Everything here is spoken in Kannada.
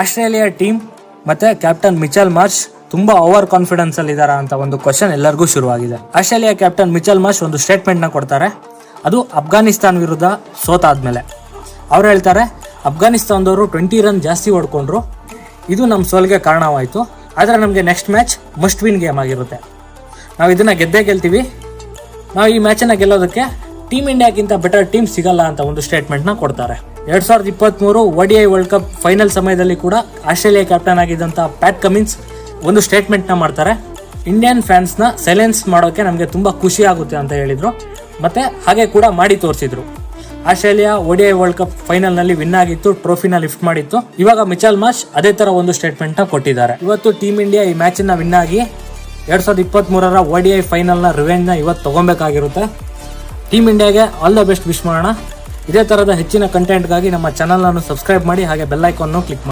ಆಸ್ಟ್ರೇಲಿಯಾ ಟೀಮ್ ಮತ್ತೆ ಕ್ಯಾಪ್ಟನ್ ಮಿಚೆಲ್ ಮಾರ್ಷ್ ತುಂಬಾ ಓವರ್ ಕಾನ್ಫಿಡೆನ್ಸ್ ಅಲ್ಲಿ ಇದಾರ ಅಂತ ಒಂದು ಕ್ವಶನ್ ಎಲ್ಲರಿಗೂ ಶುರುವಾಗಿದೆ. ಆಸ್ಟ್ರೇಲಿಯಾ ಕ್ಯಾಪ್ಟನ್ ಮಿಚೆಲ್ ಮಾರ್ಷ್ ಒಂದು ಸ್ಟೇಟ್ಮೆಂಟ್ ನ ಕೊಡ್ತಾರೆ. ಅದು ಅಫ್ಘಾನಿಸ್ತಾನ್ ವಿರುದ್ಧ ಸೋತಾದ್ಮೇಲೆ ಅವ್ರು ಹೇಳ್ತಾರೆ, ಅಫ್ಘಾನಿಸ್ತಾನದವರು 20 ರನ್ ಜಾಸ್ತಿ ಹೊಡ್ಕೊಂಡ್ರು, ಇದು ನಮ್ಮ ಸೋಲ್ಗೆ ಕಾರಣವಾಯಿತು. ಆದರೆ ನಮಗೆ next match must win game ಆಗಿರುತ್ತೆ, ನಾವು ಇದನ್ನ ಗೆದ್ದೇ ಗೆಲ್ತೀವಿ, ನಾವು ಈ ಮ್ಯಾಚನ್ನು ಗೆಲ್ಲೋದಕ್ಕೆ ಟೀಮ್ ಇಂಡಿಯಾಗಿಂತ ಬೆಟರ್ ಟೀಮ್ ಸಿಗಲ್ಲ ಅಂತ ಒಂದು ಸ್ಟೇಟ್ಮೆಂಟ್ನ ಕೊಡ್ತಾರೆ. 2023 ODI ವರ್ಲ್ಡ್ ಕಪ್ ಫೈನಲ್ ಸಮಯದಲ್ಲಿ ಕೂಡ ಆಸ್ಟ್ರೇಲಿಯಾ ಕ್ಯಾಪ್ಟನ್ ಆಗಿದ್ದಂಥ ಪ್ಯಾಟ್ ಕಮಿನ್ಸ್ ಒಂದು ಸ್ಟೇಟ್ಮೆಂಟ್ನ ಮಾಡ್ತಾರೆ. ಇಂಡಿಯನ್ ಫ್ಯಾನ್ಸ್ನ ಸೈಲೆನ್ಸ್ ಮಾಡೋಕೆ ನಮಗೆ ತುಂಬ ಖುಷಿ ಆಗುತ್ತೆ ಅಂತ ಹೇಳಿದರು, ಮತ್ತೆ ಹಾಗೆ ಕೂಡ ಮಾಡಿ ತೋರಿಸಿದ್ರು. ಆಸ್ಟ್ರೇಲಿಯಾ ODI ವರ್ಲ್ಡ್ ಕಪ್ ಫೈನಲ್ನಲ್ಲಿ ವಿನ್ ಆಗಿತ್ತು, ಟ್ರೋಫಿನ ಲಿಫ್ಟ್ ಮಾಡಿತ್ತು. ಇವಾಗ ಮಿಚೆಲ್ ಮಾರ್ಷ್ ಅದೇ ತರ ಒಂದು ಸ್ಟೇಟ್ಮೆಂಟ್ನ ಕೊಟ್ಟಿದ್ದಾರೆ. ಇವತ್ತು ಟೀಮ್ ಇಂಡಿಯಾ ಈ ಮ್ಯಾಚನ್ನ ವಿನ್ ಆಗಿ 2023 ODI ಫೈನಲ್ನ ರಿವೆಂಜ್ನ ಇವತ್ತು ತಗೊಬೇಕಾಗಿರುತ್ತೆ. ಟೀಮ್ ಇಂಡಿಯಾಗೆ ಆಲ್ ದ ಬೆಸ್ಟ್ ವಿಶ್ ಮಾಡೋಣ. ಇದೇ ತರಹದ ಹೆಚ್ಚಿನ ಕಂಟೆಂಟ್ಗಾಗಿ ನಮ್ಮ ಚಾನಲ್ ಅನ್ನು ಸಬ್ಸ್ಕ್ರೈಬ್ ಮಾಡಿ, ಹಾಗೆ ಬೆಲ್ ಐಕಾನ್ ಕ್ಲಿಕ್ ಮಾಡಿ.